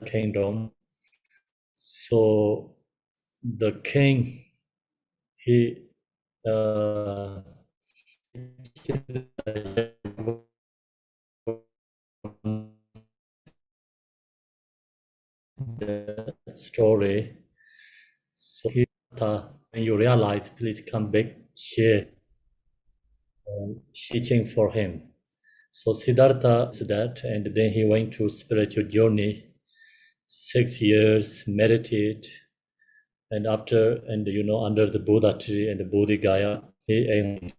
kingdom. So the king, he the story. So when you realize, please come back here, teaching for him. So Siddhartha is that, and then he went to spiritual journey, 6 years, meditate, and after, and under the Buddha tree and the Bodhi Gaya, he aimed.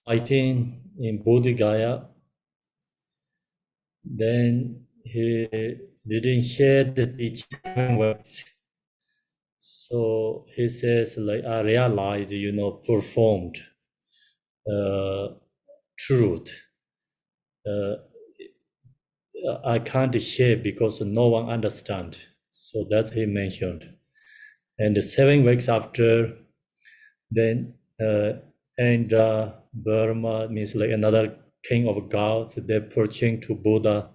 Fighting in Bodhi Gaya, then he didn't share the teaching words. So he says, like, I realized, performed truth. I can't share because no one understands. So that's he mentioned. And 7 weeks after, then Indra, Burma means like another king of gods, they're preaching to Buddha,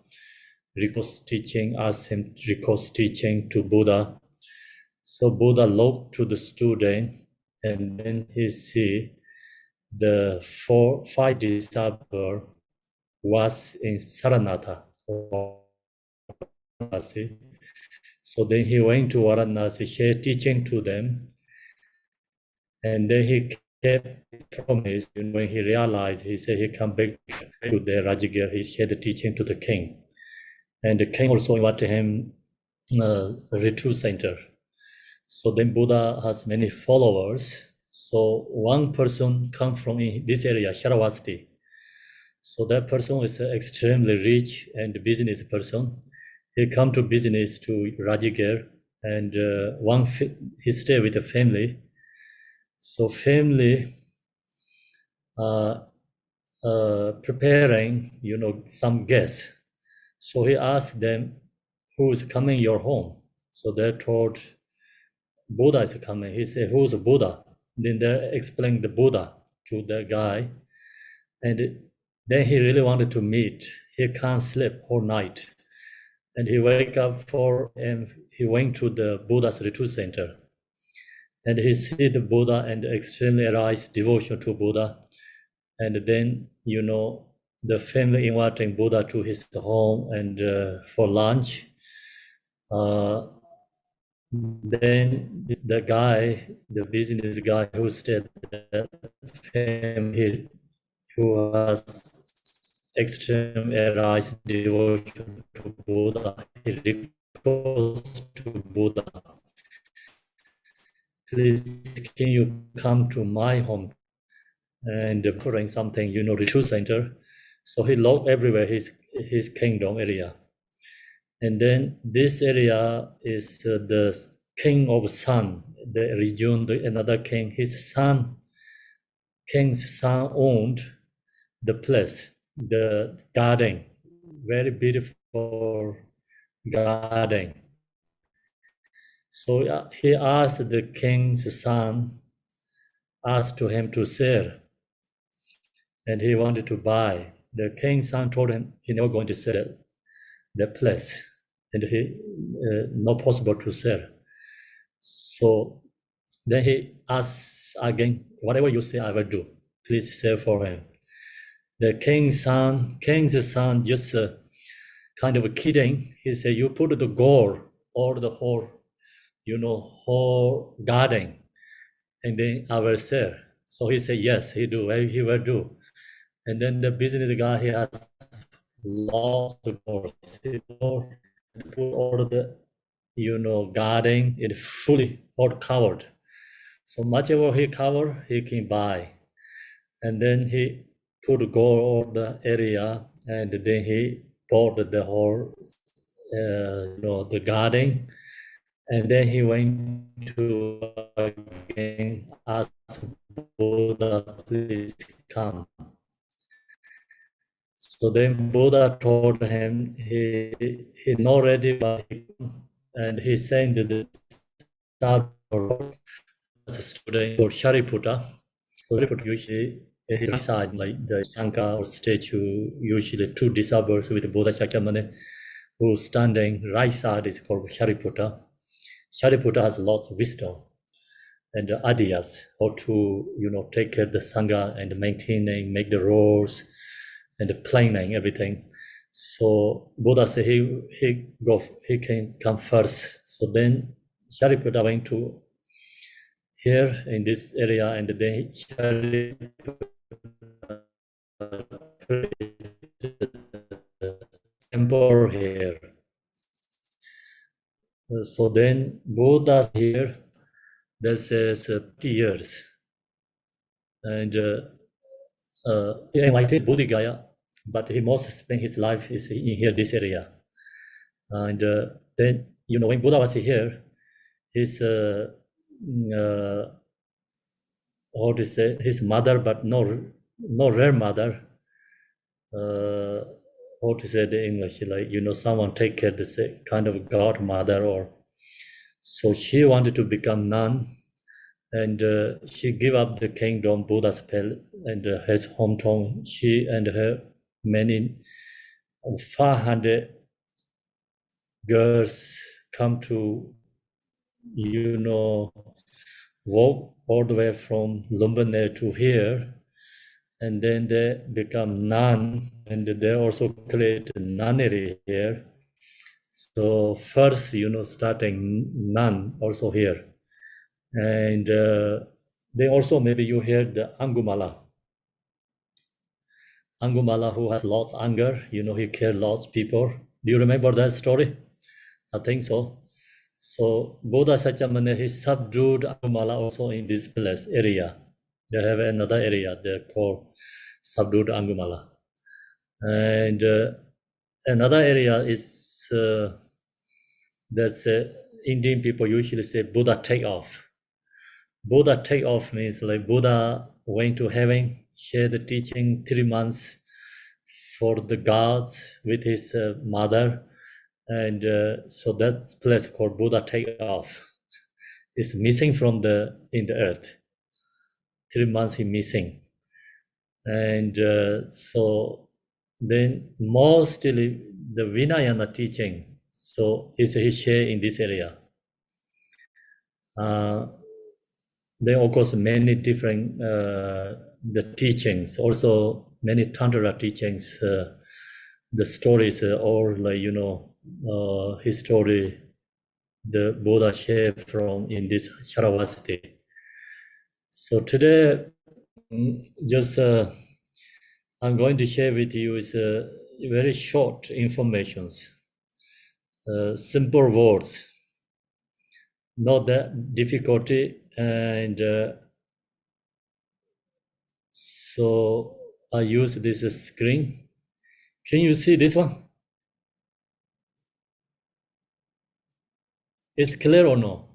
Riko's teaching, asked him Riko's teaching to Buddha. So Buddha looked to the student, and then he see the 5 disciples was in Saranatha. So then he went to Varanasi, shared teaching to them, and then he kept promise. When he realized, he said he come back to the Rajagir. He shared the teaching to the king, and the king also invited him retreat center. So then Buddha has many followers. So one person come from this area, Sharavasti. So that person is extremely rich and business person. He come to business to Rajagir, and he stay with the family. So family preparing, some guests. So he asked them, who is coming your home? So they told, Buddha is coming. He said, who's Buddha? Then they explained the Buddha to the guy. And then he really wanted to meet. He can't sleep all night. And he wake up and he went to the Buddha's retreat center. And he see the Buddha and extremely aroused devotion to Buddha. And then, the family inviting Buddha to his home and for lunch. Then the business guy who stayed at family, who has extreme aroused devotion to Buddha, he requests to Buddha, please, can you come to my home and offering something, retreat center. So he looked everywhere, his kingdom area. And then this area is the king of sun, the region, another king, king's son owned the place, the garden, very beautiful garden. So he asked the king's son, asked to him to sell, and he wanted to buy. The king's son told him he's never going to sell the place, and he not possible to sell. So then he asks again, whatever you say, I will do. Please sell for him. The king's son just kind of kidding. He said, you put the gold or the whole, whole garden, and then I will sell. So he said, yes, he will do. And then the business guy, he has lots of gold. He put all the, garden is fully all covered. So much ever he cover, he can buy. And then he put gold on the area, and then he bought the whole, the garden. And then he went to again ask Buddha, please come. So then Buddha told him he not ready, and he sent the student for Shariputra. So Shariputra usually he beside like the Shankar or statue, usually 2 disciples with Buddha Shakyamuni who's standing right side is called Shariputra. Shariputra has lots of wisdom and ideas how to take care of the sangha and maintaining, make the roads and the planning everything. So Buddha said he can come first. So then Shariputra went to here in this area, and then Shariputra temple here. So then Buddha here, that says 30 years. And he invited Bodhigaya, but he most spent his life is in here, this area. And then, when Buddha was here, his, how to say, his mother, but no real mother, how to say the English, like, someone take care of this kind of godmother, or so she wanted to become nun, and she gave up the kingdom, Buddha's palace, and his hometown. She and her many 500 girls come to, walk all the way from Lumbini to here, and then they become nun, and they also create a nunnery here. So first, starting nun also here. And they also, maybe you hear the Angumala. Angumala, who has lots of anger, he killed lots of people. Do you remember that story? I think so. So Buddha Shakyamuni, he subdued Angumala also in this place area. They have another area they call subdued Angumala. And another area is that's Indian people usually say Buddha take off. Buddha take off means like Buddha went to heaven, share the teaching 3 months for the gods with his mother, and so that place called Buddha take off. It's missing from in the earth. 3 months he missing, and so then mostly the Vinayana teaching. So is he share in this area. There are of course many different the teachings, also many Tantra teachings. The stories all like history the Buddha shared from in this Sharavasti. So today, just I'm going to share with you is very short informations, simple words, not that difficulty, and so I use this screen. Can you see this one? It's clear or no?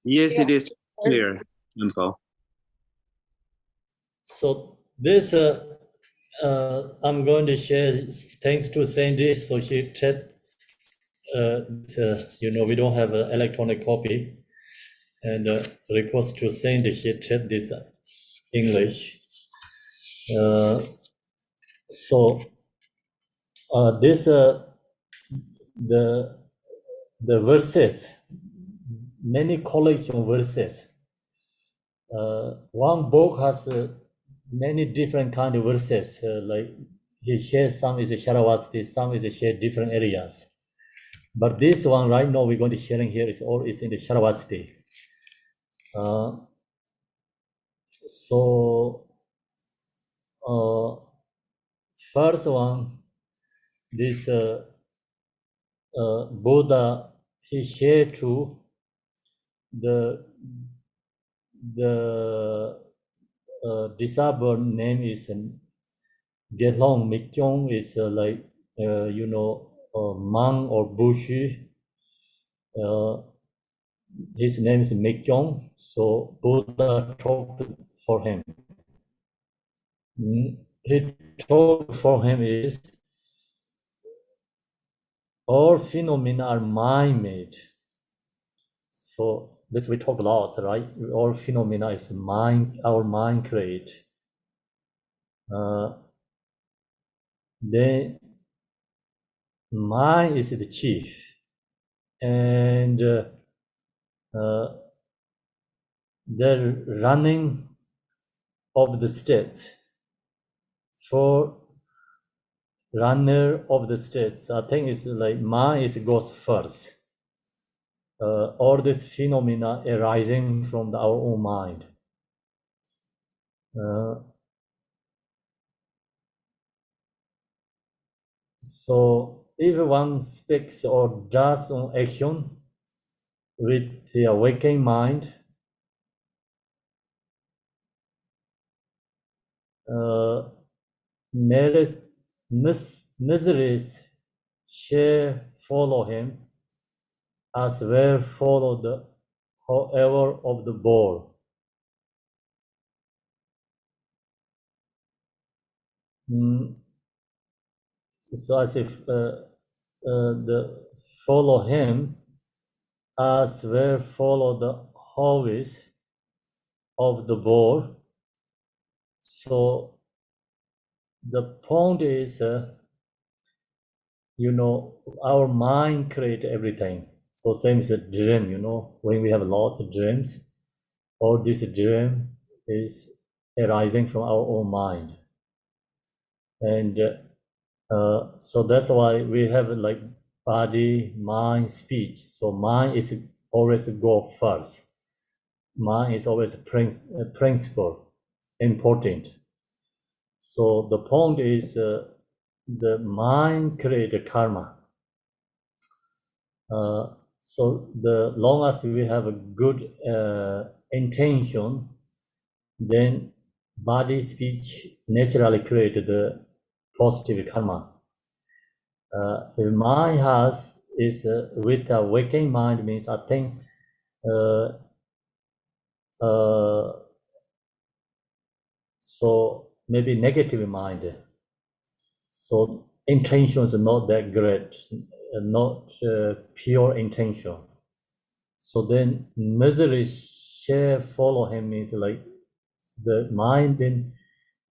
Yes, it is clear, Limpo. So this, I'm going to share thanks to Sandy. So she said, we don't have an electronic copy, and request to Sandy, she said this English. So this the verses, many collection verses. One book has many different kind of verses. Like he shares some is a Sharavasti, some is a share different areas. But this one right now we're going to sharing here is all is in the Sharavasti. So first one, this Buddha, he shared to the disciple name is Gelong Mikyong, is like monk or bushi. His name is Mikyong, so Buddha talked for him. He talked for him is all phenomena are mind-made. So this we talk a lot, right? All phenomena is mind, our mind create. Then mind is the chief, and the running of the states for runner of the states, I think it's like mind is goes first. All these phenomena arising from our own mind. So if one speaks or does an action with the awakened mind, miseries shall follow him, as well follow the however of the ball. So as if the follow him, as well follow the hobbies of the ball. So the point is, our mind create everything. So same as a dream, when we have lots of dreams, all this dream is arising from our own mind. And so that's why we have like body, mind, speech. So mind is always go first. Mind is always principle, important. So the point is the mind create the karma. So the long as we have a good intention, then body, speech naturally create the positive karma. If mind has is with a waking mind means I think so maybe negative mind. So intentions are not that great, not pure intention. So then misery shall follow him means like the mind then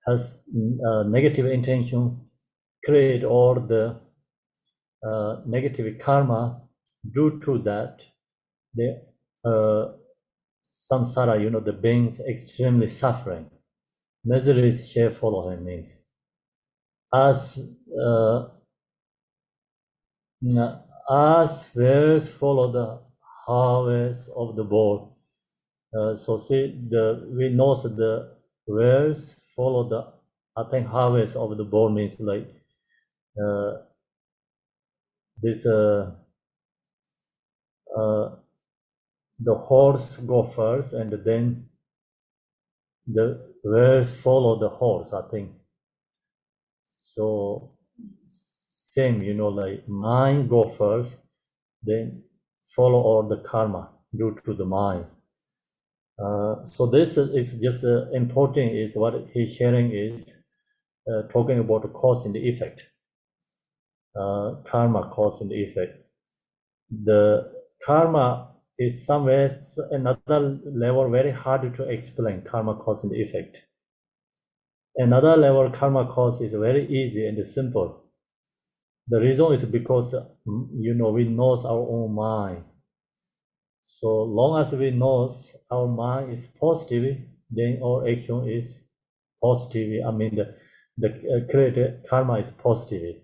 has negative intention, create all the negative karma. Due to that, the samsara, the beings extremely suffering. Miseries shall follow him means as wares follow the harvest of the ball. So see we know the wares follow the I think harvest of the ball means like this the horse go first and then the wares follow the horse, I think. So same, like mind go first, then follow all the karma due to the mind. So this is just important is what he's sharing is talking about the cause and the effect. Karma, cause and effect. The karma is somewhere another level very hard to explain, karma, cause and effect. Another level, karma, cause is very easy and simple. The reason is because, we know our own mind. So long as we know our mind is positive, then our action is positive. I mean, the created karma is positive.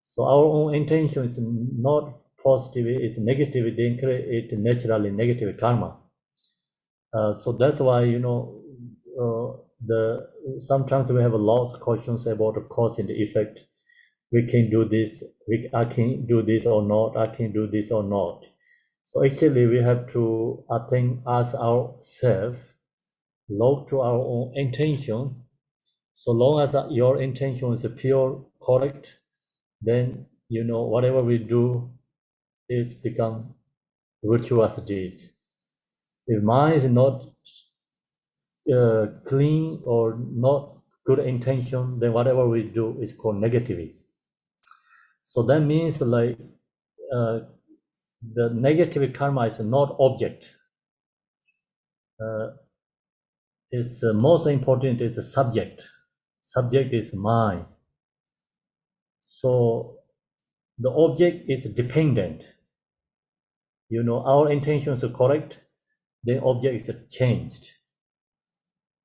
So our own intention is not positive, it's negative, then create naturally negative karma. So that's why, sometimes we have a lot of questions about the cause and the effect. We can do this, I can do this or not, I can do this or not. So actually we have to, I think, ask ourselves, look to our own intention. So long as your intention is pure, correct, then, whatever we do is become virtuous deeds. If mind is not clean or not good intention, then whatever we do is called negativity. So that means like the negative karma is not object. Is most important is the subject. Subject is mind. So the object is dependent. You know, our intentions are correct, the object is changed.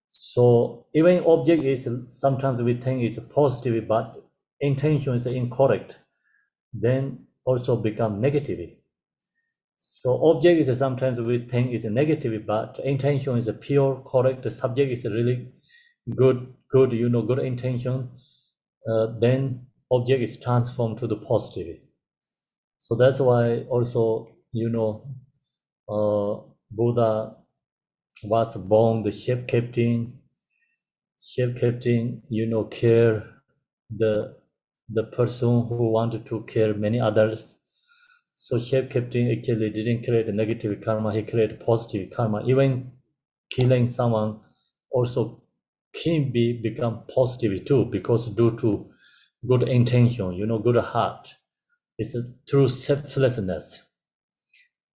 So even object is sometimes we think is positive, but intention is incorrect, then also become negative. So object is sometimes we think is negative, but intention is a pure correct. The subject is really good, you know, good intention. Then object is transformed to the positive. So that's why also, you know, Buddha was born the ship captain, you know, care the person who wanted to care many others. So ship captain actually didn't create a negative karma, he created positive karma. Even killing someone also can become positive too, because due to good intention, you know, good heart. It's through selflessness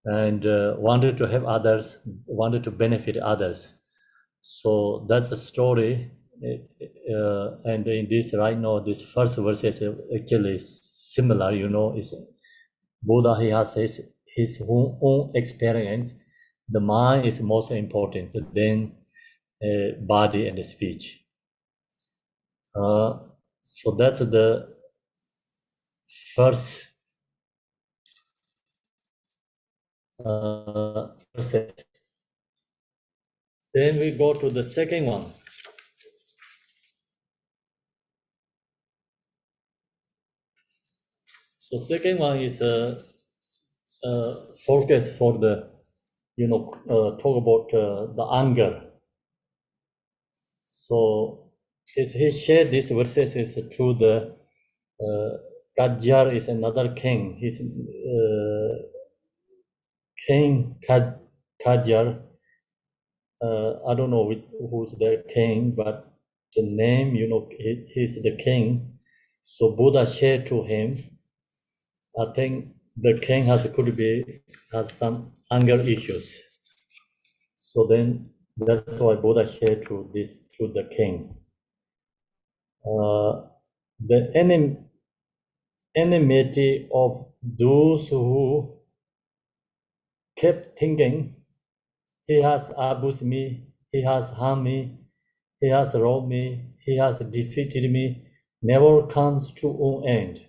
and wanted to help others, wanted to benefit others. So that's the story. And in this right now, this first verse is actually similar, you know, is Buddha, he has his own experience. The mind is most important than body and speech. So that's the first verse. Then we go to the second one. So second one is focus for the, you know, talk about the anger. So he shared these verses is through the Kajjar is another king. He's King Kajjar. I don't know who's the king, but the name, you know, he's the king. So Buddha shared to him. I think the king has some anger issues. So then that's why Buddha shared to the king. The enmity of those who kept thinking, he has abused me, he has harmed me, he has robbed me, he has defeated me, never comes to an end.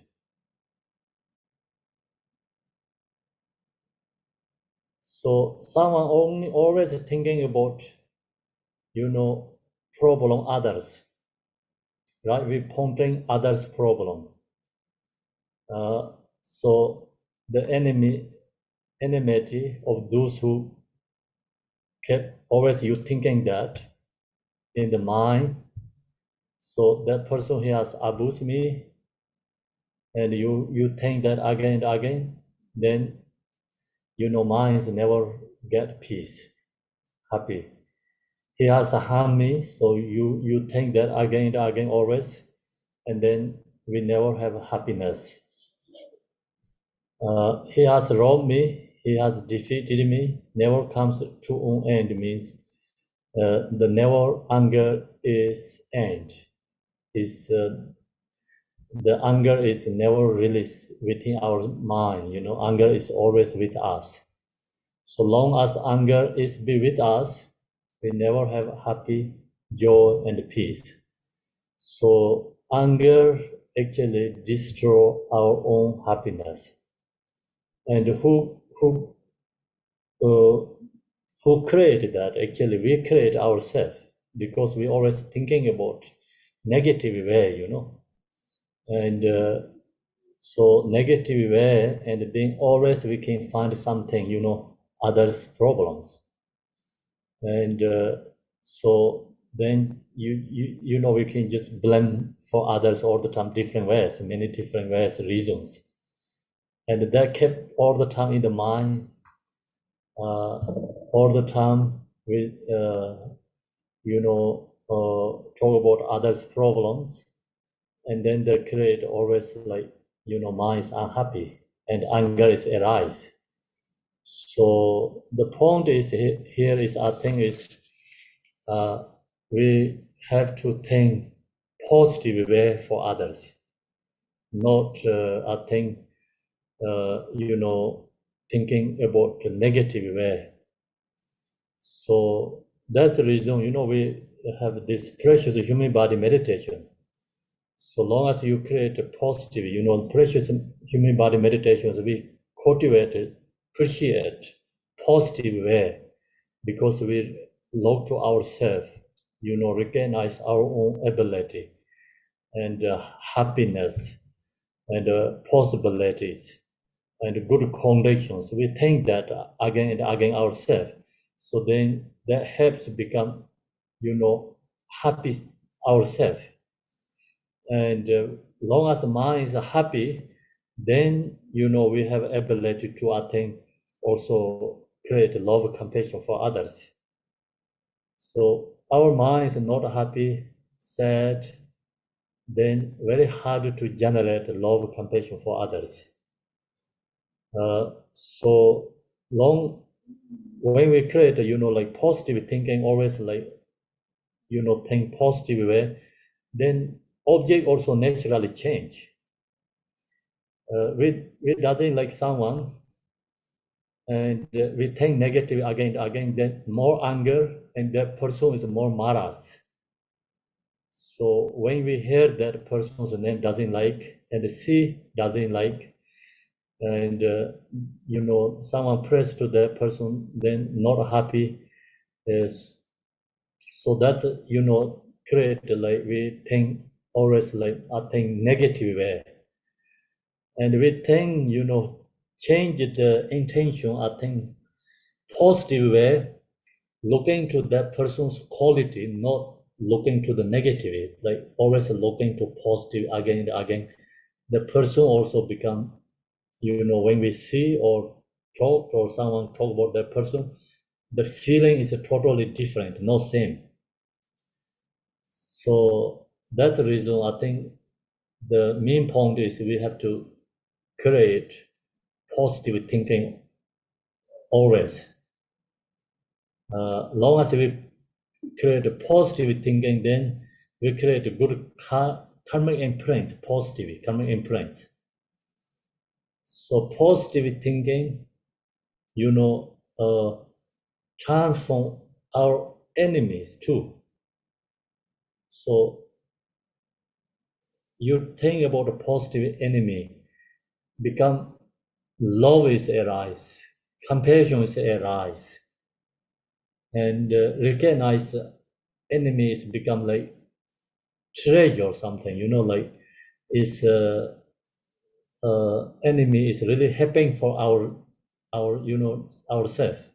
So someone only always thinking about, you know, problem others, right? We pointing others' problem. So the enmity of those who kept always you thinking that in the mind. So that person, he has abused me, and you think that again and again, then you know minds never get peace, happy. He has harmed me, so you think that again and again always, and then we never have happiness. He has robbed me, he has defeated me, never comes to an end means the never anger is end. Is the anger is never released within our mind. You know, anger is always with us. So long as anger is be with us, we never have happy, joy, and peace. So anger actually destroy our own happiness. And who created that? Actually, we create ourselves, because we always thinking about negative way, you know, and so negative way, and then always we can find something, you know, others' problems, and so then you know we can just blame for others all the time, different ways, many different ways, reasons, and that kept all the time in the mind, all the time with you know talk about others' problems, and then they create always like, you know, mind is unhappy and anger is arise. So the point is here is, I think is we have to think positive way for others, not I think thinking about the negative way. So that's the reason, we have this precious human body meditation. So long as you create a positive, precious human body meditations, we cultivate it, appreciate positive way, because we look to ourselves, recognize our own ability and happiness and possibilities and good conditions. We think that again and again ourselves. So then that helps become, happy ourselves. And long as the mind is happy, then we have ability to attain, also create love, compassion for others. So our mind is not happy, sad, then very hard to generate love, compassion for others. So long when we create, like positive thinking, always like, think positive way, then object also naturally change. We doesn't like someone, and we think negative again and again, then more anger, and that person is more maras. So when we hear that person's name doesn't like, and see doesn't like, and someone press to that person, then not happy, is so that's create like we think always like I think negative way, and we think change the intention, I think positive way, looking to that person's quality, not looking to the negative, like always looking to positive again and again. The person also become, when we see or talk or someone talk about that person, the feeling is totally different, not same. So that's the reason I think the main point is we have to create positive thinking always. Long as we create a positive thinking, then we create a good karmic imprint, positive karmic imprint. So positive thinking, transform our enemies too. So you think about a positive enemy, become love is arise, compassion is arise, and recognize enemies become like treasure or something, like is enemy is really helping for our ourself.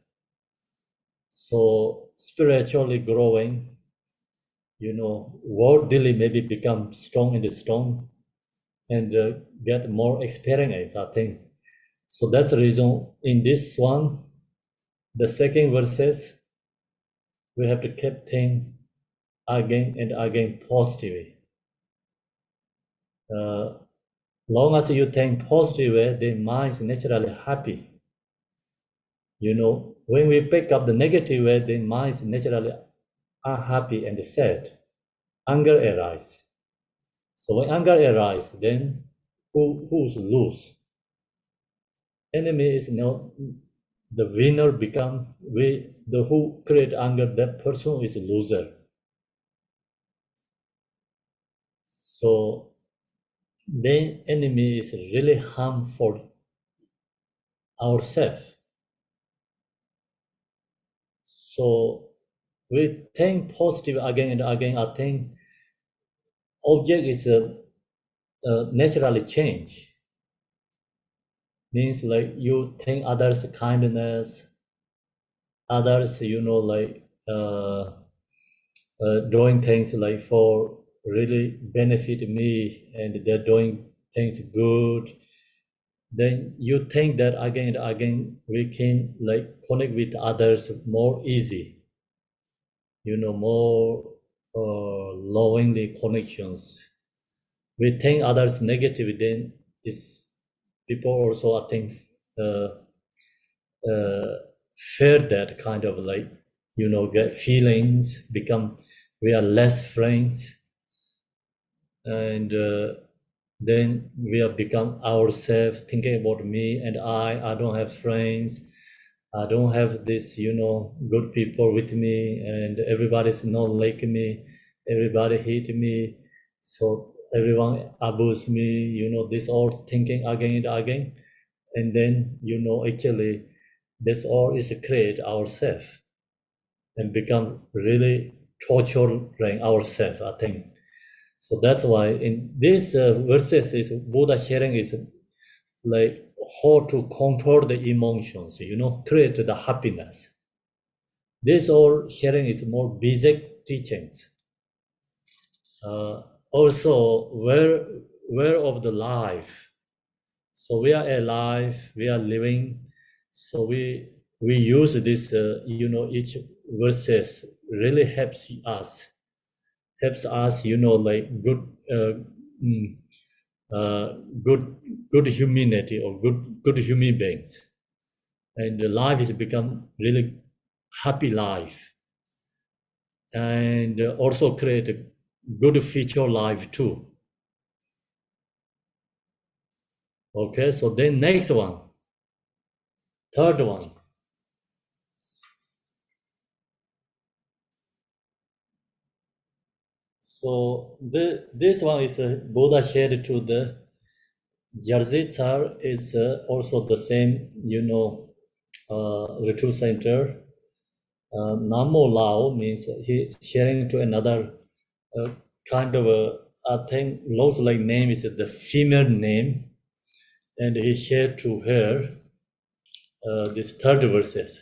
So spiritually growing, worldly maybe become strong and strong, and get more experience, I think. So that's the reason in this one, the second verses, we have to keep think again and again positively. Long as you think positive, the mind is naturally happy. When we pick up the negative way, the mind is naturally unhappy and sad. Anger arises. So when anger arises, then who's lose? Enemy is not the winner. Become the who create anger. That person is a loser. So then enemy is really harmful ourselves. So we think positive again and again. I think object is naturally change. Means like you think others kindness, others like doing things like for really benefit me, and they're doing things good. Then you think that again and again we can like connect with others more easy. More lovingly connections. We think others negative, then is people also I think fear that kind of like get feelings, become we are less friends, and then we have become ourselves, thinking about me and I don't have friends, I don't have this, good people with me, and everybody's not like me, everybody hate me, so everyone abuse me, this all thinking again and again. And then, actually, this all is create ourselves and become really torturing ourselves, I think. So that's why in this verses is Buddha sharing is like how to control the emotions, create the happiness. This all sharing is more basic teachings. Also, where of the life. So we are alive, we are living. So we use this, each verses really helps us, like mm, uh, good good humanity or good human beings, and the life has become really happy life, and also create a good future life too. Okay, so then next one, third one. So this one is Buddha shared to the Jersey Tsar is also the same, retreat center. Namo Lao means he's sharing to another uh, kind of a, I think, looks like name is the female name, and he shared to her this third verses.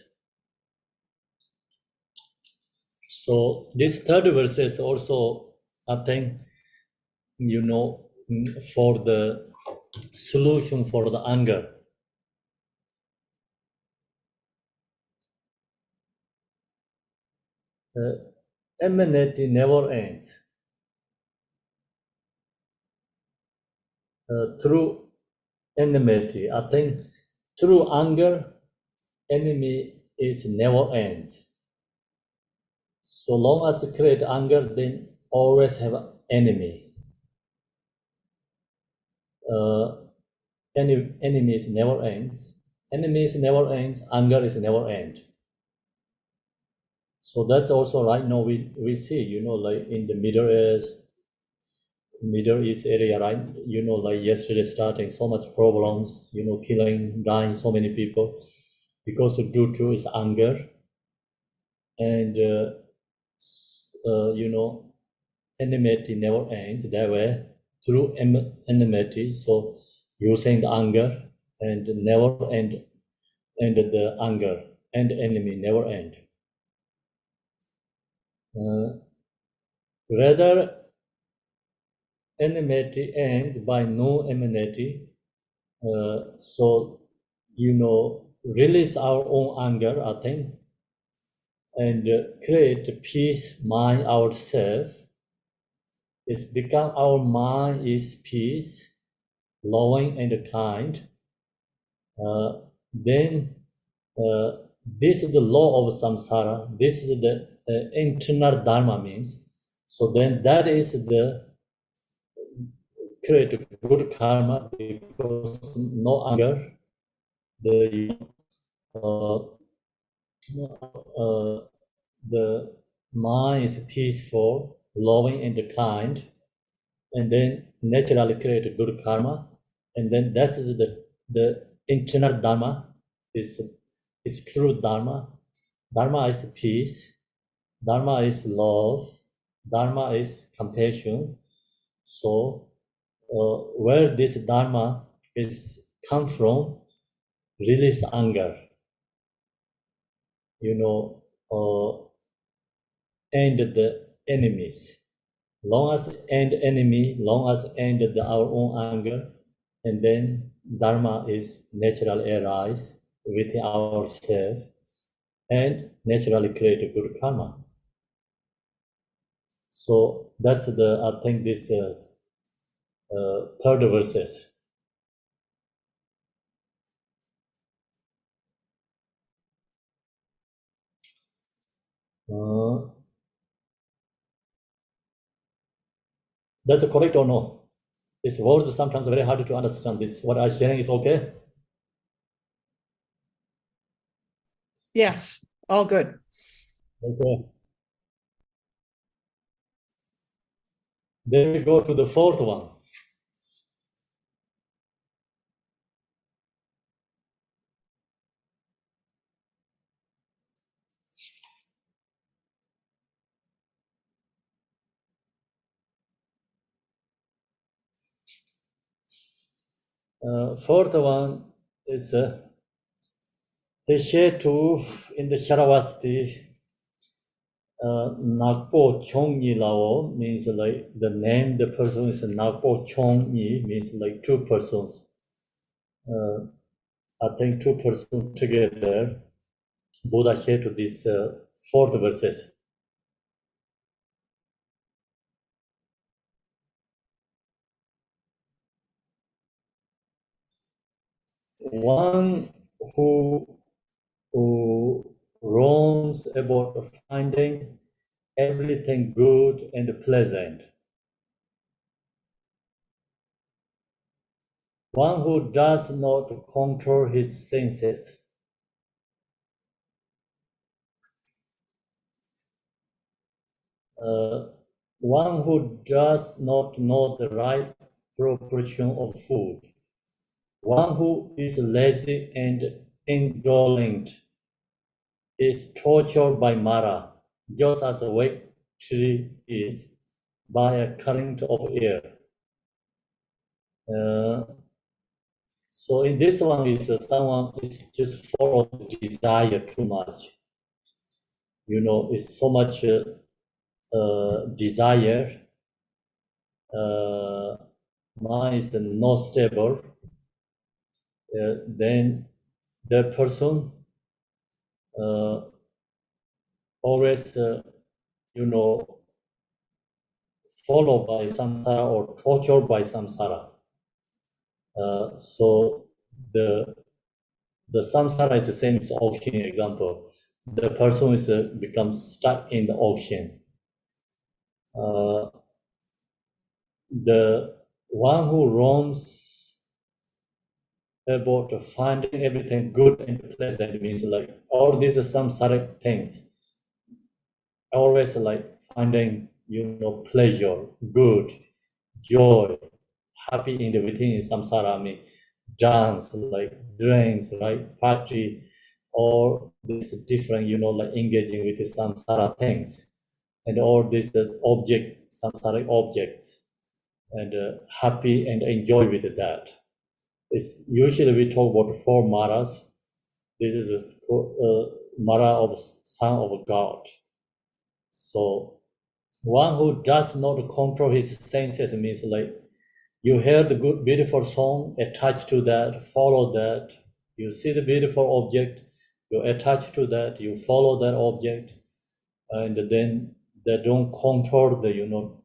So this third verses also, I think, for the solution for the anger. Enmity never ends. Through enmity, I think through anger, enemy is never ends. So long as you create anger, then always have an enemy. Uh, enemies never ends. Enemies never ends. Anger is never end. So that's also right now we see, like in the Middle East area, right? Like yesterday starting so much problems, killing, dying so many people because of due to is anger, and enmity never ends that way through enmity. So using the anger and never end the anger and enemy never end. Rather, enmity ends by no enmity. So, release our own anger, I think, and create peace mind ourselves. It's become our mind is peace, loving and kind. Then this is the law of samsara. This is the internal dharma means. So then that is the create good karma because no anger, the uh, the mind is peaceful, loving, and kind, and then naturally create a good karma, and then that is the internal dharma is true dharma. Dharma is peace. Dharma is love. Dharma is compassion. So where this dharma is come from, release anger, you know, and the enemies. Long as end enemy, long as end our own anger, and then dharma is naturally arise within ourselves and naturally create a good karma. So that's I think this third verses. Uh, that's correct or no? This words sometimes very hard to understand. This what I'm sharing is okay? Yes, all good. Okay. Then we go to the fourth one. Fourth one is he shared to in the Sharavasti. Nakpo Chongyi Lao means like the name, the person is Nakpo Chongyi means like two persons. I think two persons together. Buddha shared to this fourth verses. One who roams about finding everything good and pleasant. One who does not control his senses. One who does not know the right proportion of food. One who is lazy and indolent is tortured by Mara, just as a weak tree is by a current of air. So in this one is someone is just follow desire too much. You know, it's so much desire. Mind is not stable. Then the person always, you know, followed by samsara or tortured by samsara. So the samsara is the same as ocean example. The person is becomes stuck in the ocean. The one who roams about finding everything good and pleasant means like all these are samsaric things. Always like finding, you know, pleasure, good, joy, happy in the within samsara. I mean, dance, like drinks, right, party, or this different, you know, like engaging with the samsara things, and all these object, samsaric objects, and happy and enjoy with that. It's usually we talk about four maras. This is a mara of son of God. So one who does not control his senses means like you hear the good, beautiful song, attach to that, follow that. You see the beautiful object, you attach to that, you follow that object, and then they don't control the, you know,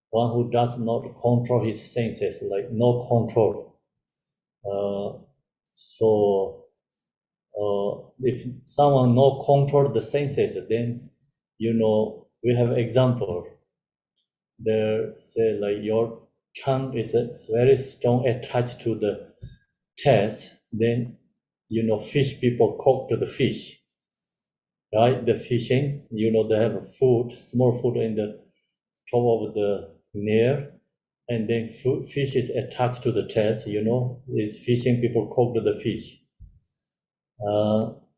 one who does not control his senses, like no control. If someone no control the senses, then, you know, we have example. There say like your tongue is very strong attached to the taste, then, you know, fish people cook to the fish, right? The fishing, you know, they have food, small food in the top of the near, and then fish is attached to the taste, you know, is fishing people cook to the fish.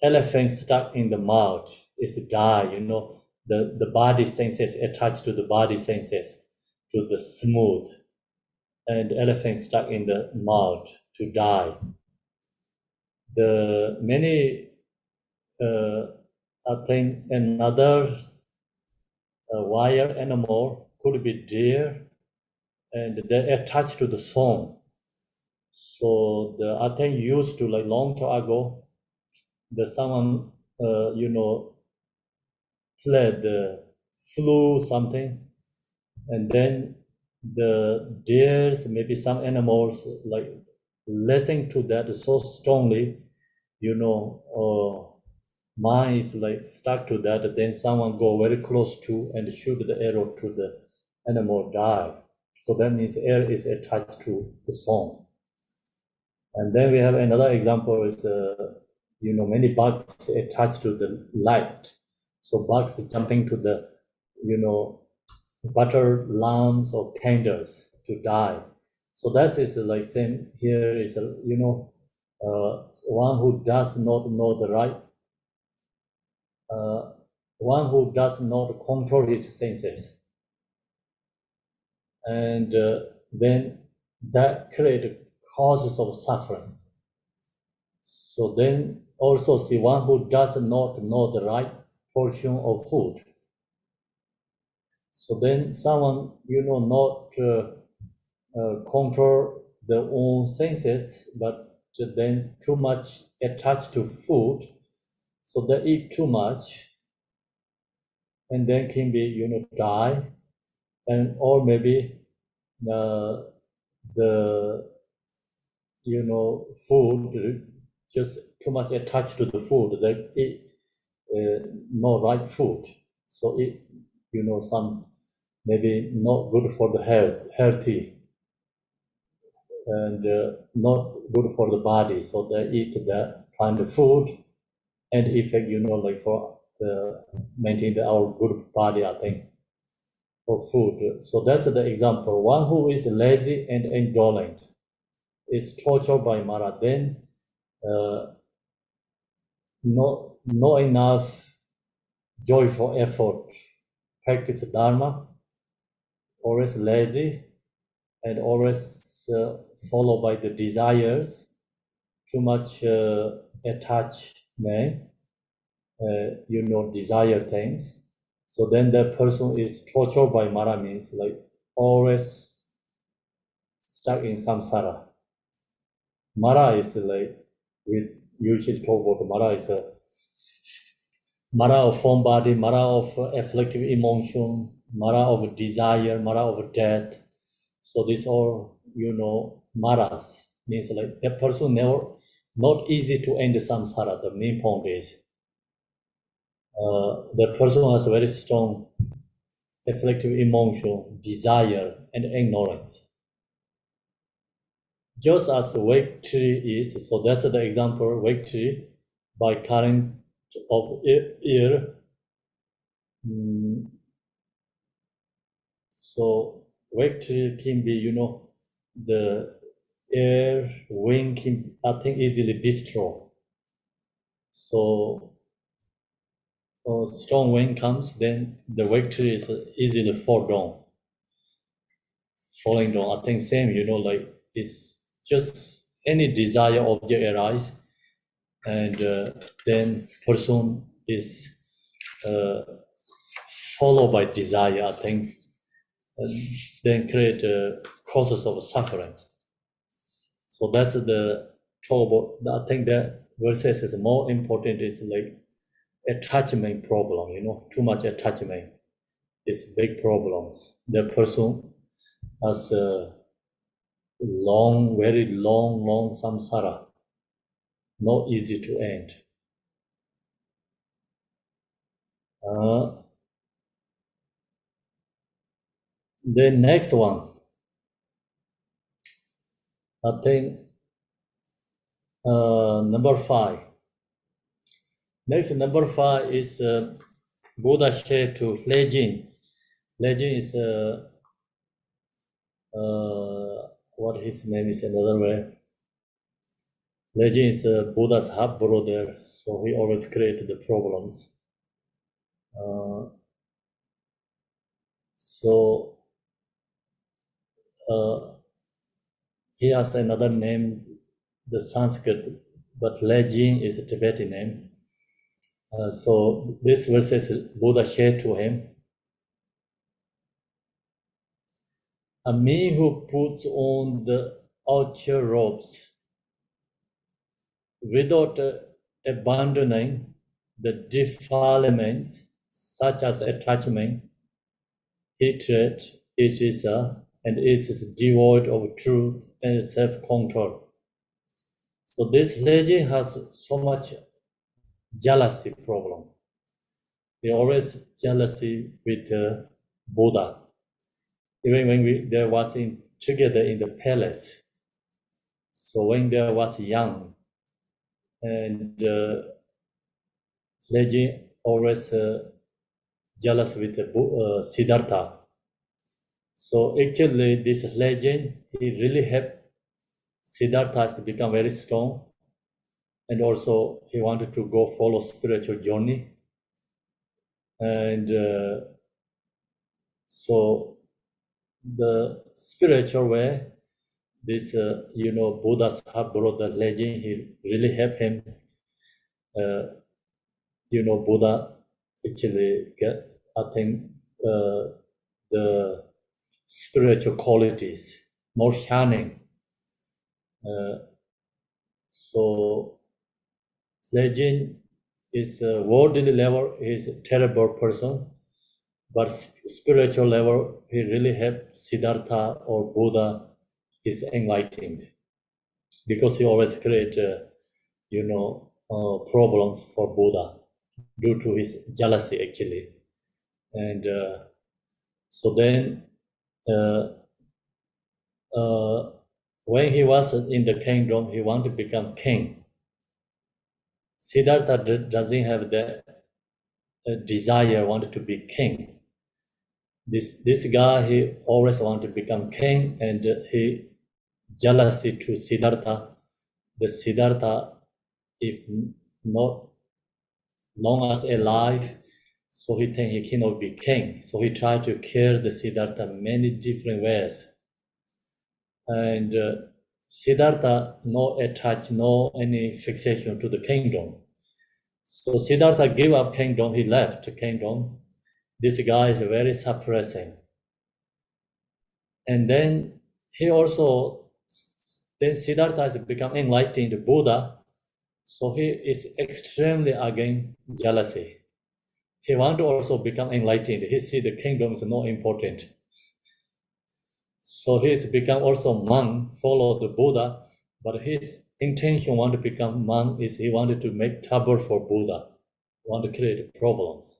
Elephant stuck in the mouth is die, you know, the body senses attached to the body senses to the smooth, and elephant stuck in the mouth to die. The many, I think another wild animal could be deer, and they attached to the song. So I think used to like long time ago, the someone you know played the flute something, and then the deers, maybe some animals like listening to that so strongly, you know, mind is like stuck to that, then someone go very close to and shoot the arrow to the animal die. So that means air is attached to the song. And then we have another example is, many bugs attached to the light. So bugs jumping to the, butter lamps or candles to die. So that is like same here is, one who does not know the right, one who does not control his senses. And then that create causes of suffering. So then also see one who does not know the right portion of food. So then someone, not control their own senses, but then too much attached to food. So they eat too much and then can be, die. And or maybe the food just too much attached to the food. They eat no right food, so it some maybe not good for the healthy, and not good for the body. So they eat that kind of food, and effect like for maintain our good body, I think, for food. So that's the example. One who is lazy and indolent is tortured by Mara. Then not enough joyful effort, practice Dharma, always lazy, and always followed by the desires, too much attachment, desire things. So then that person is tortured by Mara, means like always stuck in samsara. Mara is like, we usually talk about Mara is a Mara of form body, Mara of afflictive emotion, Mara of desire, Mara of death. So these all, Maras, means like that person never, not easy to end samsara. The main point is the person has very strong afflictive emotion, desire, and ignorance. Just as victory is, so that's the example, victory by current of air. So victory can be, the air, wind can, I think, easily destroy. So strong wind comes, then the victory is easily falling down. I think same, like it's just any desire object arise, and then person is followed by desire, I think, and then create causes of suffering. So that's the talk about. I think that verses is more important is like attachment problem. Too much attachment is big problems. The person has a very long samsara, not easy to end. The next one, I think, number 5. Next, number 5 is Buddha shared to Lejin. Lejin is what his name is another way. Lejin is Buddha's half brother, so he always created the problems. So he has another name, the Sanskrit, but Lejin is a Tibetan name. So this verse Buddha shared to him. A man who puts on the outer robes without abandoning the defilements such as attachment, hatred, etc., and is devoid of truth and self-control. So this lady has so much jealousy problem. He always jealousy with Buddha. even when there was together in the palace. So when they was young, and legend always jealous with Siddhartha. So actually, this legend, he really helped Siddhartha to become very strong, and also he wanted to go follow spiritual journey. And so the spiritual way, this Buddha's half-brother legend, he really helped him. Buddha actually get, I think, the spiritual qualities more shining. So legend is worldly level is a terrible person, but spiritual level he really helped Siddhartha or Buddha is enlightened, because he always create problems for Buddha due to his jealousy actually. And so then when he was in the kingdom, he wanted to become king. Siddhartha doesn't have the desire, wanted to be king. This guy, he always wanted to become king, and he jealousy to Siddhartha. The Siddhartha, if not long as alive, so he think he cannot be king. So he tried to kill the Siddhartha many different ways. And Siddhartha no attach, no any fixation to the kingdom. So Siddhartha gave up kingdom, he left the kingdom. This guy is very suppressing. And then he also, then Siddhartha has become enlightened Buddha. So he is extremely against jealousy. He want to also become enlightened. He see the kingdom is not important. So he's become also monk, follow the Buddha, but his intention want to become monk is he wanted to make trouble for Buddha, want to create problems.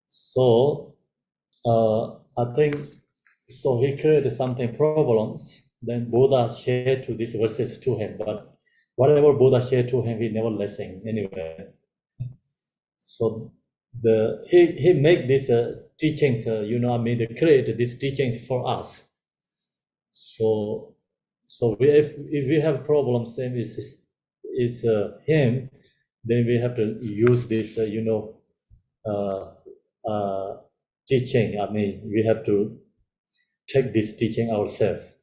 So I think, so he created something problems, then Buddha shared to these verses to him, but whatever Buddha shared to him, he never listened anyway. So he make these teachings, they create these teachings for us. So if we have problems, same is him, then we have to use this, teaching. We have to take this teaching ourselves.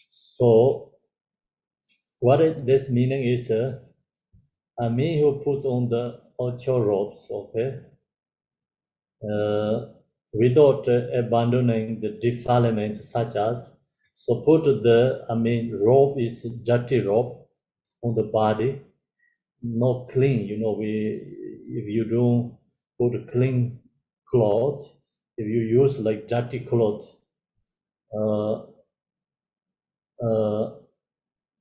So this meaning is a me who puts on the ocho robes, okay, without abandoning the defilements such as, so put the, robe is dirty robe on the body, not clean, if you don't put a clean cloth, if you use like dirty cloth,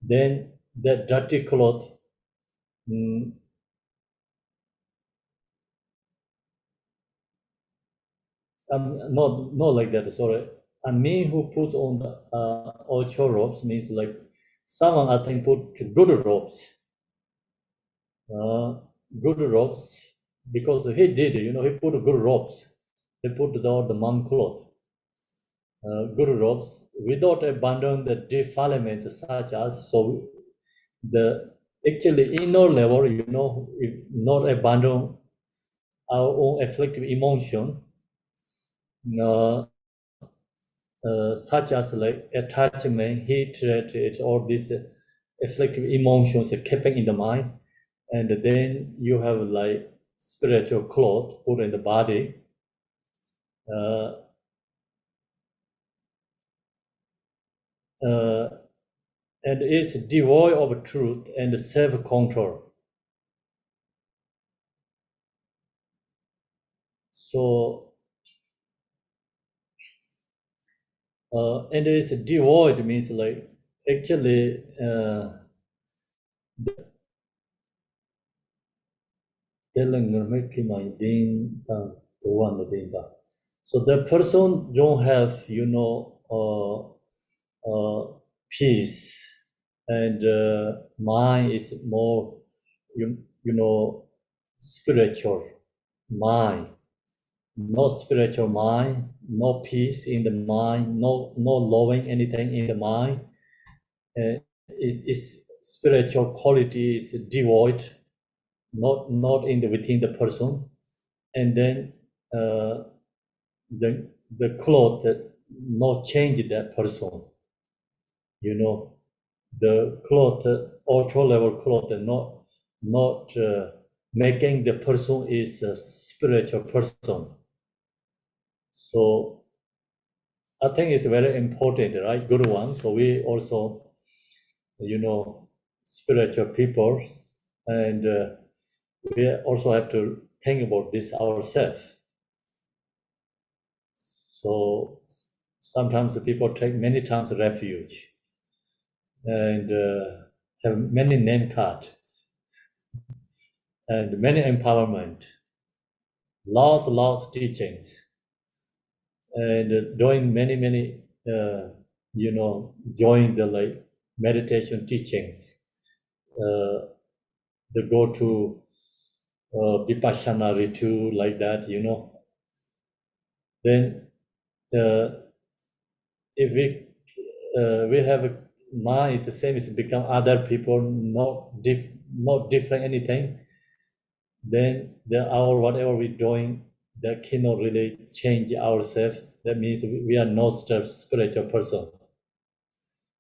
then that dirty cloth, not like that, sorry. A me who puts on the ocho robes means like someone, I think, put good robes. Good robes, because he did, he put good robes. He put the monk cloth. Good robes without abandoning the defilements such as, so the actually inner level, if not abandon our own afflictive emotion, such as like attachment, hatred, all these afflictive emotions are keeping in the mind, and then you have like spiritual cloth put in the body. And is devoid of truth and self-control. So, and it's devoid means like actually So the person don't have, peace, and mind is more, spiritual mind. No spiritual mind, no peace in the mind, no loving anything in the mind. Is spiritual quality is devoid, not in the within the person, and then the cloth that not change that person. The cloth, ultra level cloth, not making the person is a spiritual person. So I think it's very important, right? Good one. So we also, spiritual people, and we also have to think about this ourselves. So sometimes the people take many times refuge and have many name card and many empowerment, lots teachings, and doing many join the like meditation teachings. They go to vipassana retreat like that, Then if we have a mind is the same as become other people, not different anything, then our whatever we're doing, that cannot really change ourselves. That means we are not a spiritual person.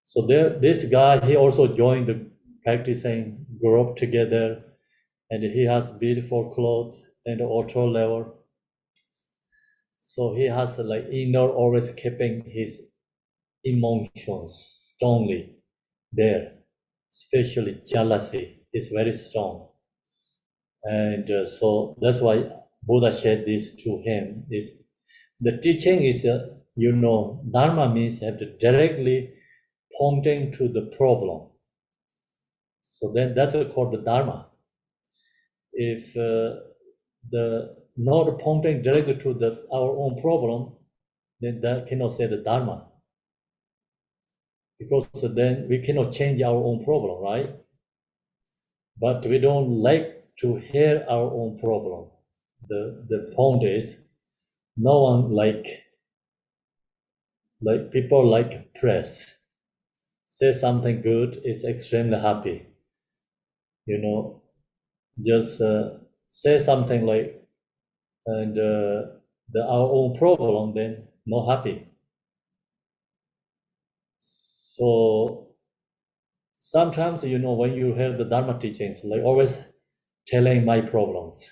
So this guy, he also joined the practicing group together, and he has beautiful clothes and auto level. So he has like inner always keeping his emotions strongly there, especially jealousy is very strong. And so that's why Buddha said this to him. Is the teaching is, Dharma means you have to directly pointing to the problem. So then that's called the Dharma. If the not pointing directly to our own problem, then that cannot say the Dharma. Because then we cannot change our own problem, right? But we don't like to hear our own problem. The point is, no one like people like press. Say something good is extremely happy. Just say something like and our own problem, then not happy. So sometimes, when you hear the Dharma teachings, like always telling my problems.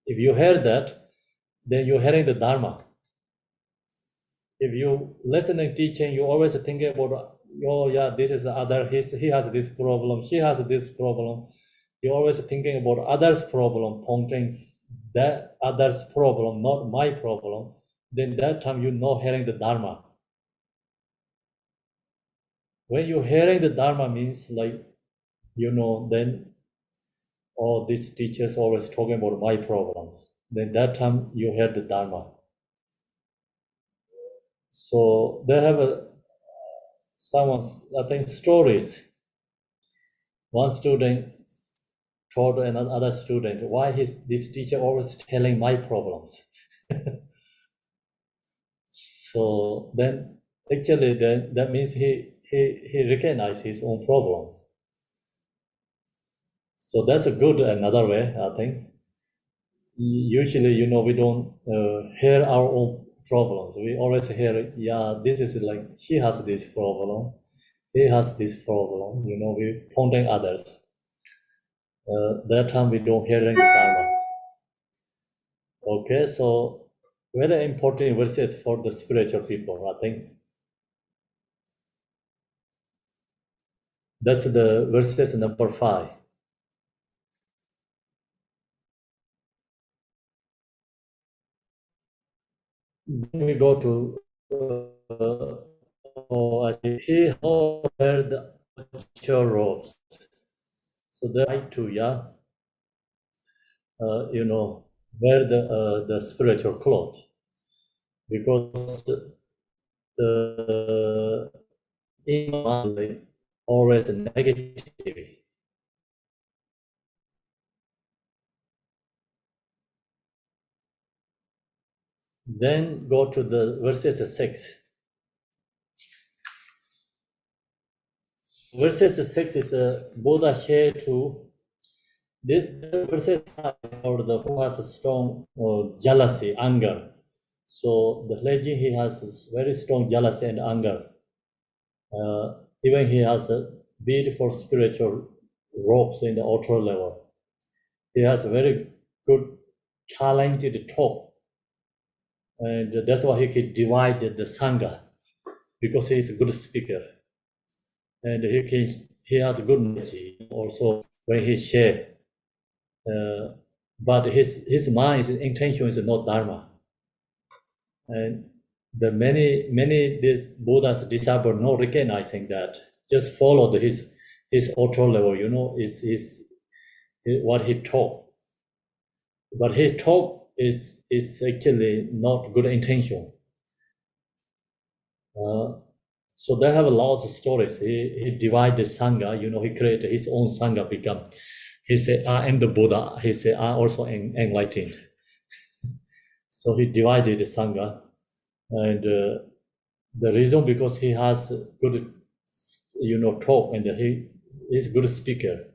If you hear that, then you're hearing the Dharma. If you listening teaching, you always thinking about, oh yeah, this is the other, he has this problem, she has this problem. You're always thinking about others' problem, pointing that others' problem, not my problem. Then that time you're not hearing the Dharma. When you're hearing the Dharma means like, then oh, these teachers always talking about my problems. Then that time you hear the Dharma. So they have I think stories. One student told another student, why this teacher always telling my problems? So then actually that means he recognized his own problems. So that's a good another way, I think. Usually, we don't hear our own problems. We always hear, yeah, this is like, she has this problem, he has this problem, we pointing others. That time we don't hear the Dharma. Okay, so very important verses for the spiritual people, I think. That's the verses number 5. Then we go to I see he wear the robes. So the right to wear the spiritual cloth. because the inner mind always negative. Then go to the verses 6. Verses 6 is Buddha shared to this verses for the who has a strong jealousy, anger. So the legend he has very strong jealousy and anger. Even he has a beautiful spiritual ropes in the outer level. He has very good talented talk, and that's why he can divide the sangha because he is a good speaker, and he has good energy also when he share. But his mind, his intention is not dharma, and the many these Buddha's disciples not recognizing that, just follow his outer level, is what he taught. But his talk is actually not good intention. So they have a lot of stories. He divided sangha. He created his own sangha. He said, "I am the Buddha." He said, "I also am enlightened." So he divided the sangha, and the reason because he has good, talk, and he's a good speaker,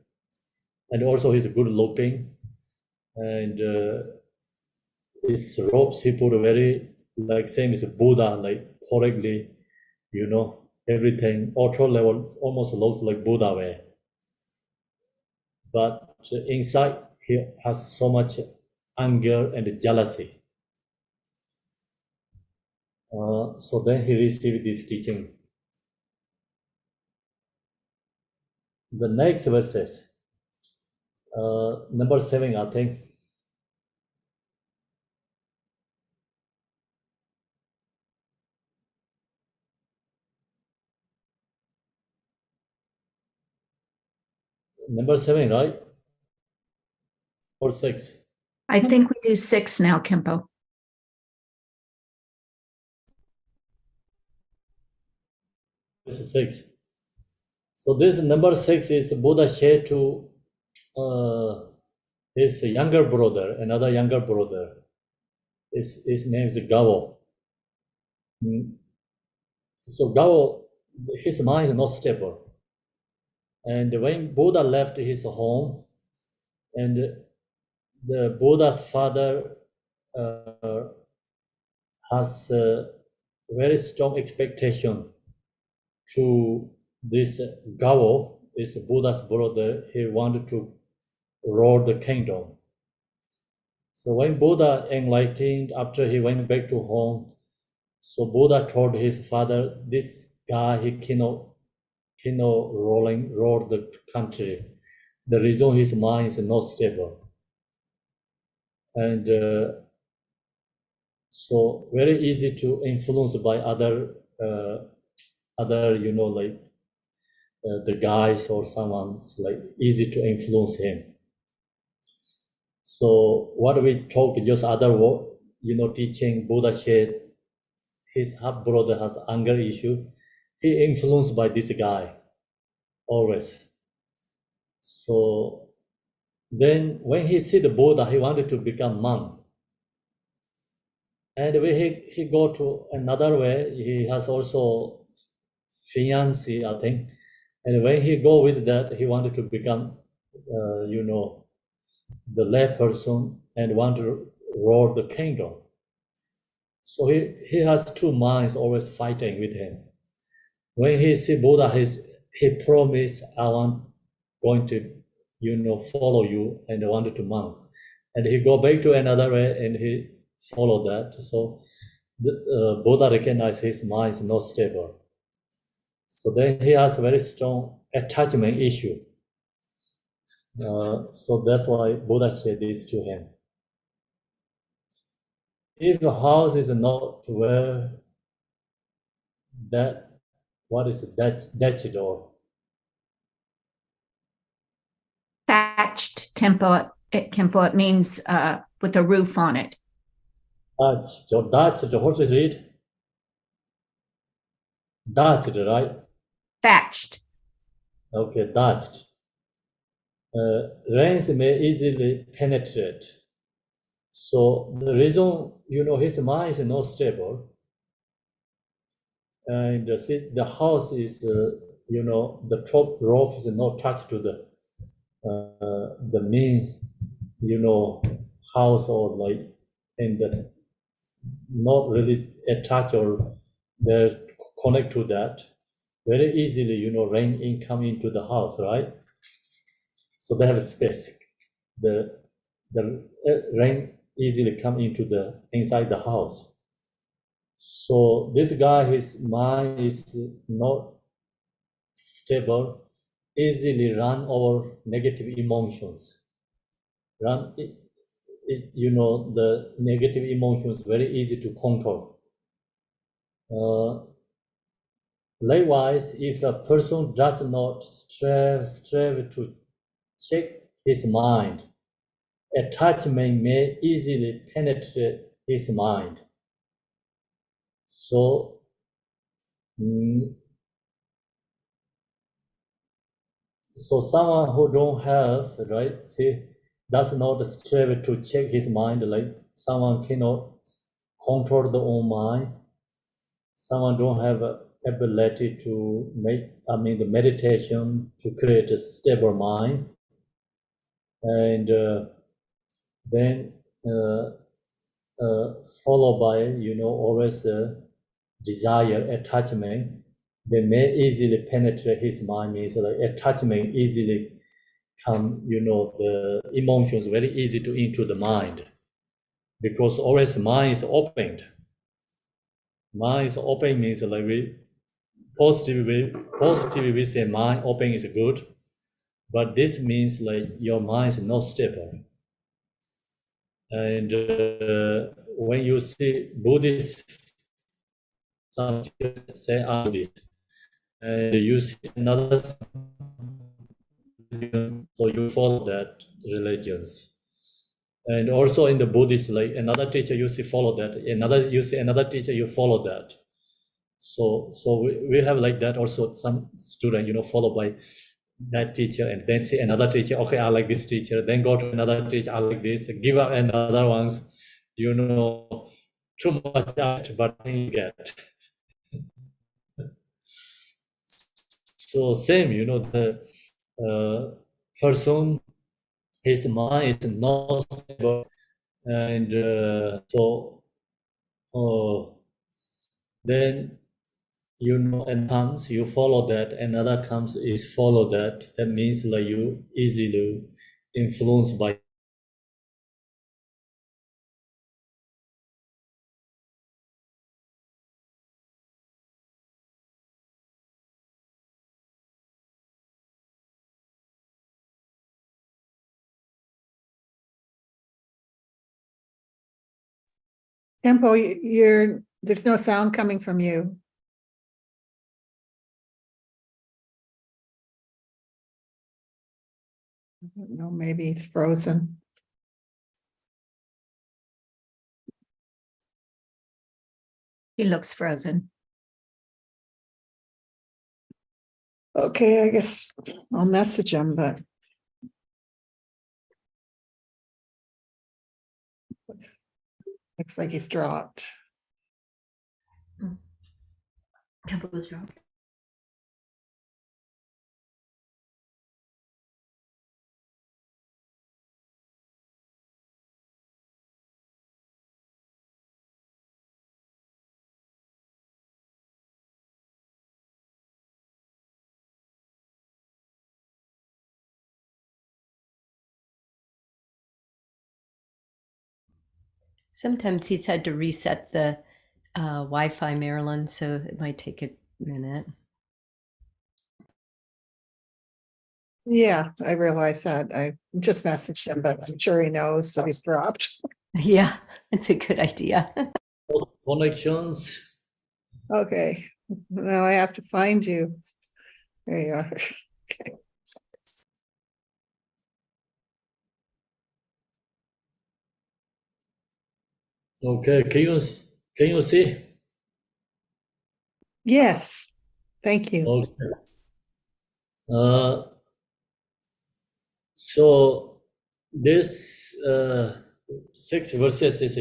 and also he's good looking, and his robes he put very like same as a Buddha, like correctly, everything auto level almost looks like Buddha way. But inside he has so much anger and jealousy. So then he received this teaching. The next verses, number 7, I think. Number 7, right? Or 6? I think we do 6 now, Khenpo. This is 6. So this number 6 is Buddha shared to his younger brother, another younger brother. His name is Gao. So Gao, his mind is not stable. And when Buddha left his home, and the Buddha's father has a very strong expectation to this Gao, is Buddha's brother. He wanted to rule the kingdom. So when Buddha enlightened, after he went back to home, so Buddha told his father, this guy, he cannot rule the country. The reason his mind is not stable. And so very easy to influence by other, like the guys or someone's, like easy to influence him. So what we talked, just other, teaching Buddha shared, his half brother has anger issue. He influenced by this guy always. So then when he see the Buddha, he wanted to become monk. And when he go to another way, he has also fiancé, I think. And when he go with that, he wanted to become, the lay person and want to rule the kingdom. So he has two minds always fighting with him. When he see Buddha, he promised, I want going to, follow you, and I wanted to monk. And he go back to another way and he follow that. So the Buddha recognized his mind is not stable. So then he has a very strong attachment issue. So that's why Buddha said this to him. If the house is not where that, what is it, thatched or? Thatched Khenpo, it means with a roof on it. Dutch. So Dutch, what is it? Dutch, right? Thatched. Okay, Dutch. Rains may easily penetrate. So the reason, his mind is not stable, and the house is, the top roof is not touched to the main, house, or like, and not really attached, or they're connect to that. Very easily, rain in come into the house, right? So they have a space. The rain easily come into the inside the house. So this guy, his mind is not stable, easily run over negative emotions. The negative emotions very easy to control. Likewise, if a person does not strive to check his mind, attachment may easily penetrate his mind. So, someone who don't have, right, does not strive to check his mind, like someone cannot control the own mind, someone don't have ability to the meditation to create a stable mind, and then followed by, always desire, attachment, they may easily penetrate his mind, means like attachment easily come, the emotions very easy to into the mind, because always mind is opened. Mind is open means like positively we say mind open is good, but this means like your mind is not stable. And when you see Buddhist, some say Buddhist, and you see another, so you follow that religions. And also in the Buddhist, like another teacher, you see follow that. You see another teacher, you follow that. So we have like that also. Some student, followed by that teacher, and then see another teacher. Okay, I like this teacher. Then go to another teacher. I like this. Give up another ones. Too much out, but you get. So same, the person, his mind is not stable, and then and comes, you follow that, another comes is follow that. That means like you easily influenced by. Tempo, there's no sound coming from you. I don't know, maybe it's frozen. He looks frozen. Okay, I guess I'll message him, but looks like he's dropped. Tempo was dropped. Sometimes he's had to reset the Wi-Fi, Marilyn, so it might take a minute. Yeah, I realize that. I just messaged him, but I'm sure he knows, so he's dropped. Yeah, it's a good idea. Connections. Okay, now I have to find you. There you are. Okay. Okay, can you see? Yes, thank you. Okay. So this 6 verses is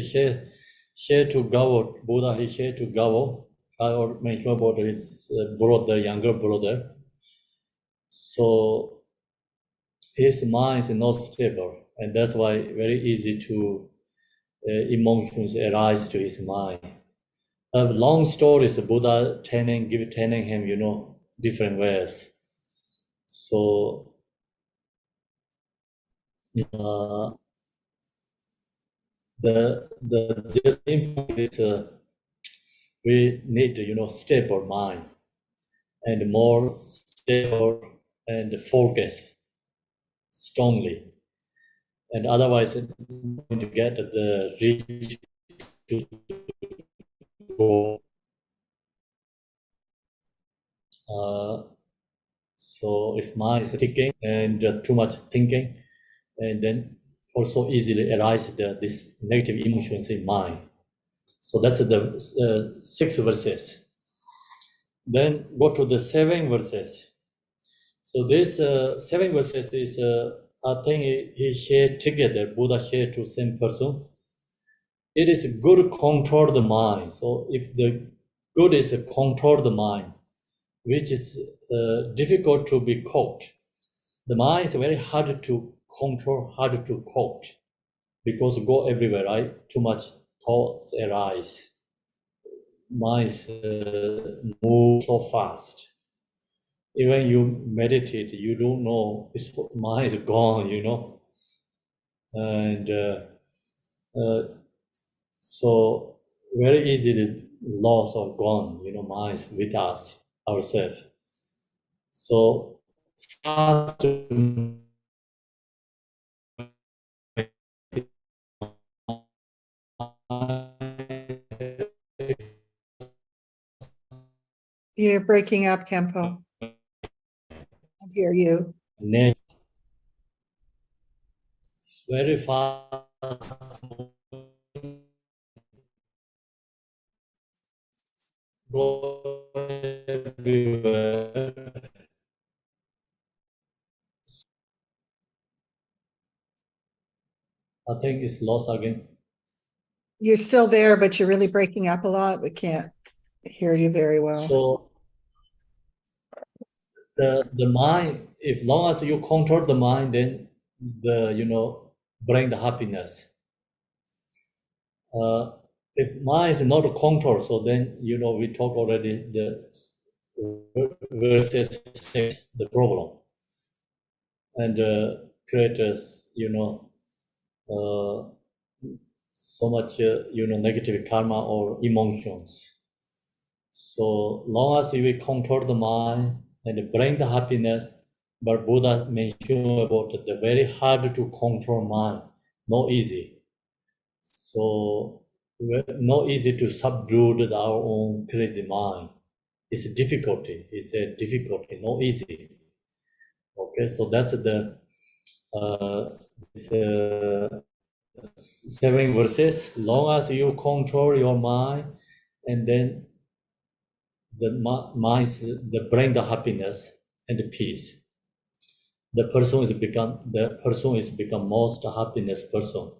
shared to Gao. Buddha he shared to Gao. I already mentioned about his brother, younger brother. So his mind is not stable, and that's why very easy to emotions arise to his mind. Long stories, Buddha telling him, different ways. So uh, the just important is we need stable mind and more stable and focus strongly, and otherwise going to get the reach goal. So if mind is thinking and too much thinking, and then also easily arise this negative emotions in mind. So that's the 6 verses. Then go to the 7 verses. So this 7 verses is I think he shared together. Buddha shared to same person. It is good control the mind. So if the good is control the mind, which is difficult to be caught. The mind is very hard to control, hard to caught, because go everywhere, right? Too much thoughts arise. Minds move so fast. Even you meditate, you don't know, mind is gone, and so very easily loss or gone, minds with us, ourselves. So fast You're breaking up, Kempo. I hear you. very fast go everywhere. I think it's lost again. You're still there, but you're really breaking up a lot. We can't hear you very well. So the mind, if long as you control the mind, then bring the happiness. If mind is not control, so then we talked already the verses 6, the problem, and creators uh, so much negative karma or emotions. So long as we control the mind and bring the happiness, but Buddha mentioned about the very hard to control mind, not easy. So not easy to subdue our own crazy mind. It's a difficulty. It's a difficulty, not easy. Okay, so that's the this, 7 verses. Long as you control your mind, and then the mind, the bring the happiness and the peace. The person is become most happiness person.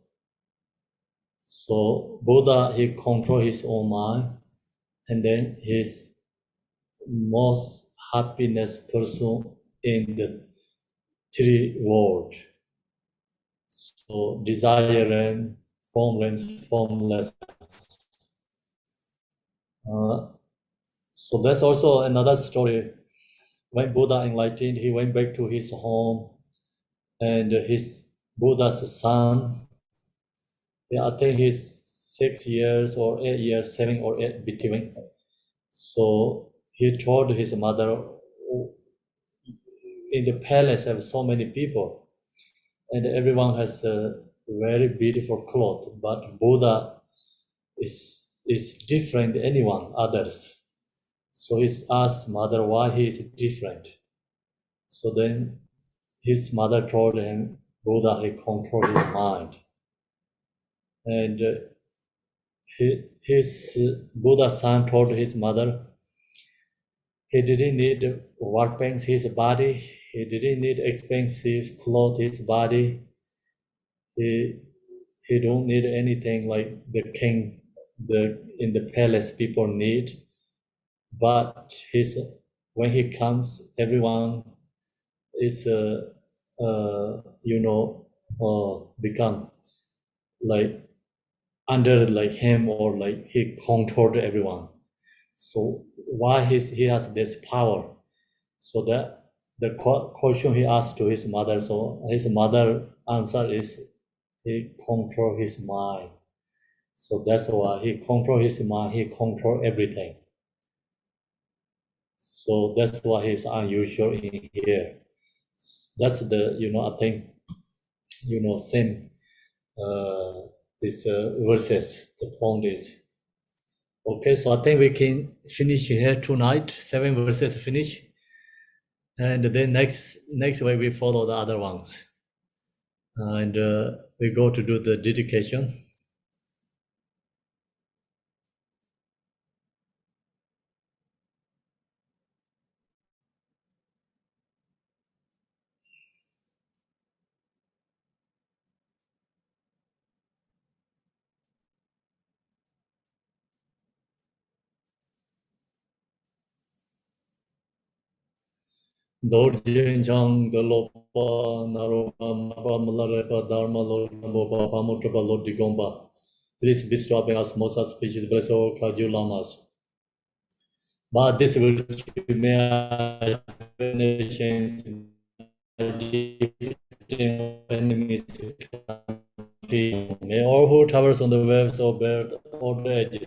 So Buddha he control his own mind, and then his most happiness person in the 3 world. So desire and formless. So that's also another story. When Buddha enlightened, he went back to his home, and his Buddha's son, I think he's 6 years or 8 years, 7 or 8 between. So he told his mother, "Oh, in the palace have so many people, and everyone has a very beautiful cloth, but Buddha is different than anyone others." So he asked mother why he is different. So then his mother told him Buddha he controlled his mind, and his Buddha son told his mother he didn't need weapons his body, he didn't need expensive clothes his body, he don't need anything like the king in the palace people need. But when he comes, everyone is become like under like him, or like he controlled everyone. So why he has this power? So that the question he asked to his mother, so his mother answer is he control his mind. So that's why he control his mind, he control everything. So that's why he's unusual in here. That's the, I think, same this verses, the point is. Okay, so I think we can finish here tonight, 7 verses finish. And then next week we follow the other ones. And we go to do the dedication. Dorjin Chang, the Lopa, Naropa, Mapa, Malarepa, Dharma, Lord, Nambopa, Pamutrapa, Lord Digomba. Please bestow us most auspicious bless all Kaju Lamas. But this will may I nations enemies. May all who towers on the waves or bear or the edges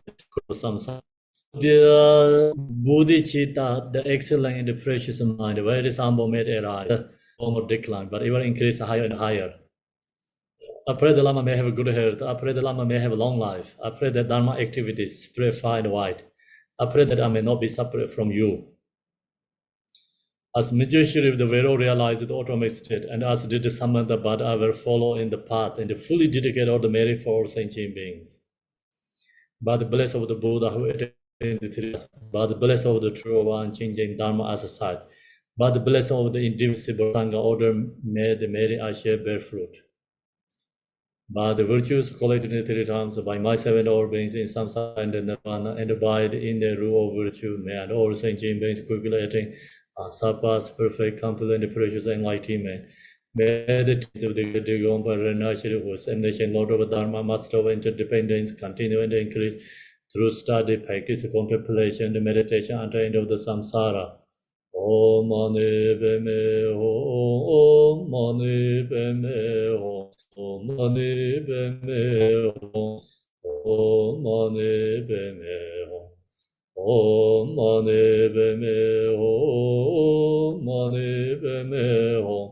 some sign. The Bodhicitta, the excellent and the precious mind, where this humble made arise, form of decline, but ever increase higher and higher. I pray the Lama may have a good health. I pray the Lama may have a long life. I pray that Dharma activities spread far and wide. I pray that I may not be separate from you. As Majeshri of the Vero realized the automatic state, and as did the Samantha Buddha, I will follow in the path and fully dedicate all the merit for all sentient beings. By the blessing of the Buddha who attained the 3, by the blessing of the true one changing Dharma as a sight, by the blessing of the indivisible Sangha order, may the merit I share bear fruit. By the virtues collected in 3 times, by myself and all beings in samsara and nirvana, and by the inner rule of virtue, may and all sentient beings quickly attain surpass perfect, complete, and precious enlightenment. May the teachings of the Digompa Renashri, whose emanation, Lord of Dharma, Master of interdependence, continue and increase through study, practice, contemplation, and meditation until the end of the samsara. Om Mani Padme Hum, Om Mani Padme Hum, Om Mani Padme Hum, Om Mani Padme Hum, Om Mani Padme Hum, Mani Padme Hum,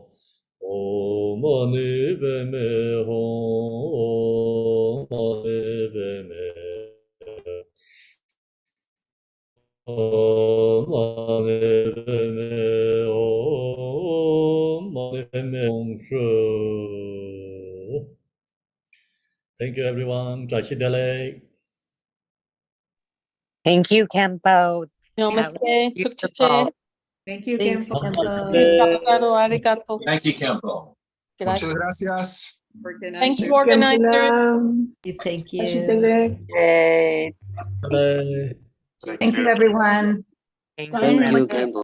Om Mani Padme Hum, Mani Padme Hum. Thank you, everyone. Trashidale. Thank you, Kempo. Namaste. Beautiful. Tukche. Thank you, Thanks, Kempo. Kempo. Arigato. Thank you, Campbell. Gracias. gracias. Thank you, organizers. Thank you. Yay. Bye. Thank you, everyone. Thank Thank you, you, Kempo.